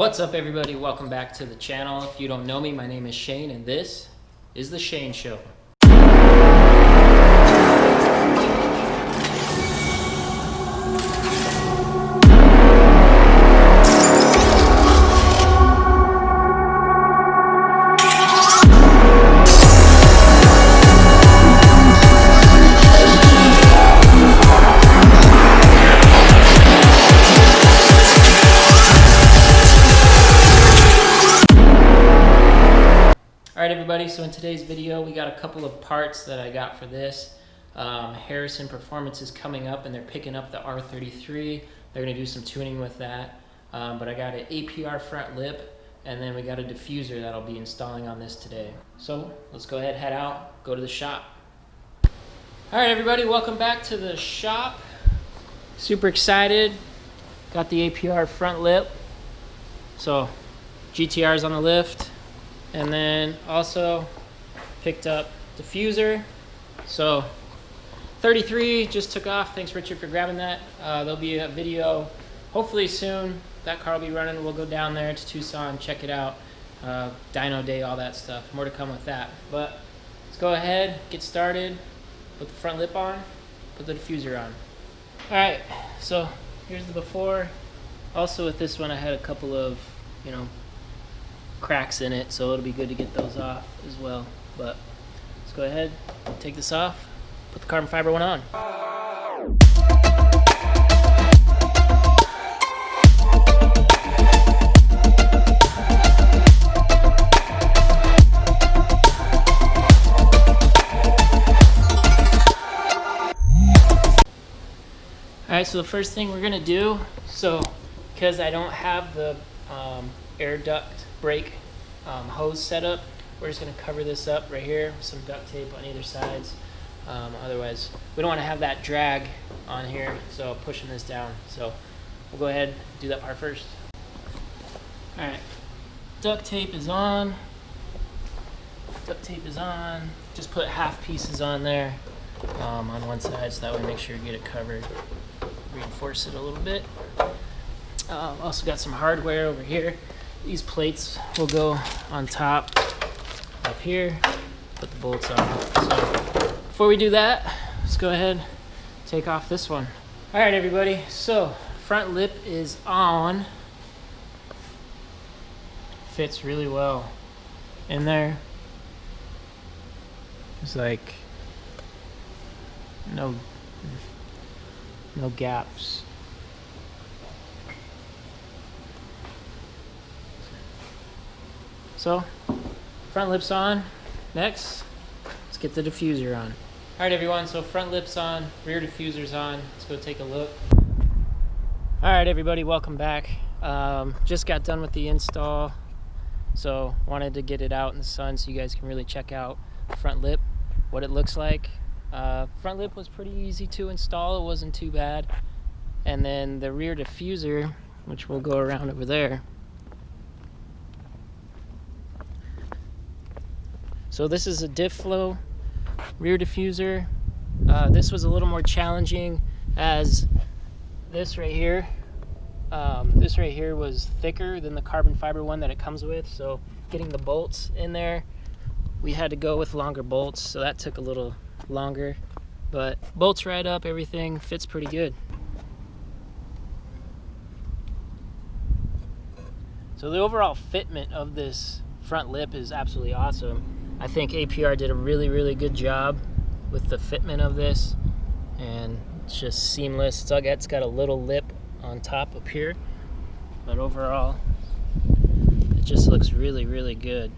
What's up, everybody? Welcome back to the channel. If you don't know me, my name is Shane and this is The Shane Show. Alright everybody, so in today's video we got a couple of parts that I got for this. Harrison Performance is coming up and they're picking up the R33. They're going to do some tuning with that. But I got an APR front lip and then we got a diffuser that I'll be installing on this today. So let's go ahead, head out, go to the shop. Alright everybody, welcome back to the shop. Super excited. Got the APR front lip. So GTR's on the lift. And then also picked up diffuser. So 33 just took off. Thanks Richard for grabbing that. There'll be a video hopefully soon. That car will be running. We'll go down there to Tucson, check it out. Dyno day, all that stuff. More to come with that. But let's go ahead, get started. Put the front lip on, put the diffuser on. All right, so here's the before. Also with this one I had a couple of, cracks in it, so it'll be good to get those off as well. But let's go ahead, take this off, put the carbon fiber one on. Alright, so the first thing we're gonna do, because I don't have the air duct brake hose set up, we're just going to cover this up right here with some duct tape on either sides. Otherwise we don't want to have that drag on here, so pushing this down. So we'll go ahead and do that part first. Alright, duct tape is on. Just put half pieces on there on one side, so that way make sure you get it covered. Reinforce it a little bit. Also got some hardware over here. These plates will go on top up here, put the bolts on. So before we do that, let's go ahead and take off this one. All right, everybody, so front lip is on. Fits really well in there. There's like no gaps. So, front lip's on. Next, let's get the diffuser on. Alright everyone, so front lip's on, rear diffuser's on. Let's go take a look. Alright everybody, welcome back. Just got done with the install, so wanted to get it out in the sun so you guys can really check out the front lip, what it looks like. Front lip was pretty easy to install, it wasn't too bad. And then the rear diffuser, which will go around over there. So this is a Difflow rear diffuser. This was a little more challenging as this right here was thicker than the carbon fiber one that it comes with. So getting the bolts in there, we had to go with longer bolts, so that took a little longer. But bolts right up, everything fits pretty good. So the overall fitment of this front lip is absolutely awesome. I think APR did a really good job with the fitment of this, and it's just seamless. It's got a little lip on top up here, but overall it just looks really good.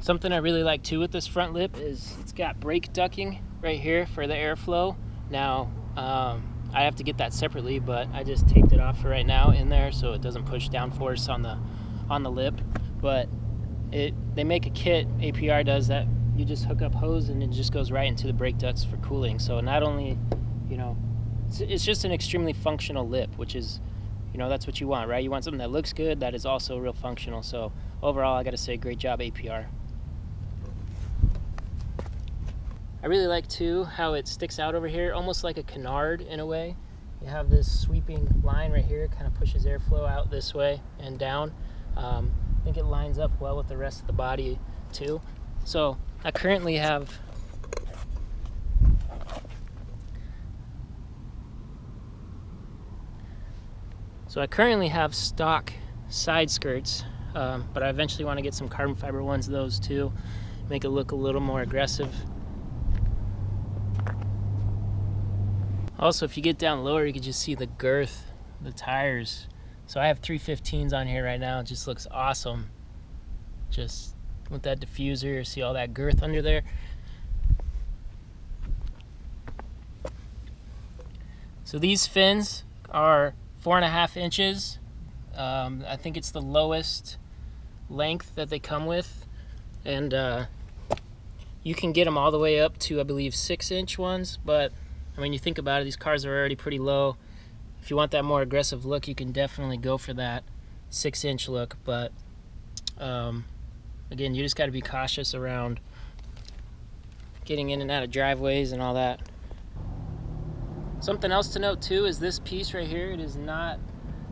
Something I really like too with this front lip is it's got brake ducking right here for the airflow. Now I have to get that separately, but I just taped it off for right now in there so it doesn't push down force on the lip. But they make a kit, APR does, that you just hook up hose and it just goes right into the brake ducts for cooling. So not only, it's just an extremely functional lip, which is, that's what you want, right? You want something that looks good, that is also real functional. So overall, I gotta say, great job, APR. I really like too how it sticks out over here, almost like a canard in a way. You have this sweeping line right here, kind of pushes airflow out this way and down. I think it lines up well with the rest of the body too. So I currently have stock side skirts, but I eventually want to get some carbon fiber ones of those too, make it look a little more aggressive. Also, if you get down lower, you can just see the girth, the tires. So I have 315s on here right now. It just looks awesome. Just with that diffuser, see all that girth under there. So these fins are 4.5 inches. I think it's the lowest length that they come with. And you can get them all the way up to, I believe, 6-inch ones, but I mean, you think about it, these cars are already pretty low. If you want that more aggressive look, you can definitely go for that 6-inch look, but again, you just got to be cautious around getting in and out of driveways and all that. Something else to note too is this piece right here, it is not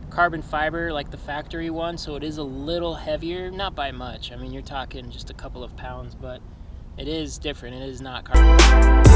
carbon fiber like the factory one, so it is a little heavier, not by much. I mean, you're talking just a couple of pounds, but it is different. It is not carbon fiber.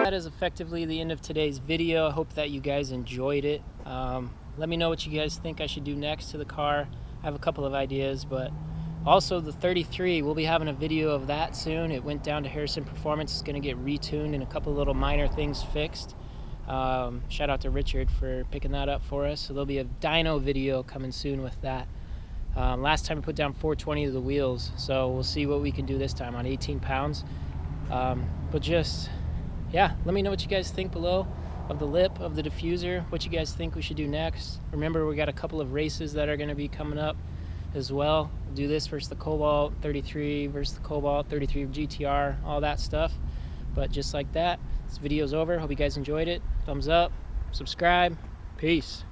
That is effectively the end of today's video. I hope that you guys enjoyed it. Let me know what you guys think I should do next to the car. I have a couple of ideas, but also the 33, we'll be having a video of that soon. It went down to Harrison Performance. It's going to get retuned and a couple little minor things fixed. Shout out to Richard for picking that up for us. So there'll be a dyno video coming soon with that. Last time we put down 420 to the wheels, so we'll see what we can do this time on 18 pounds. But just, yeah, let me know what you guys think below of the lip, of the diffuser, what you guys think we should do next. Remember, we got a couple of races that are going to be coming up as well. We'll do this versus the Cobalt 33 versus the Cobalt 33 GTR, all that stuff. But just like that, this video's over. Hope you guys enjoyed it. Thumbs up, subscribe, peace.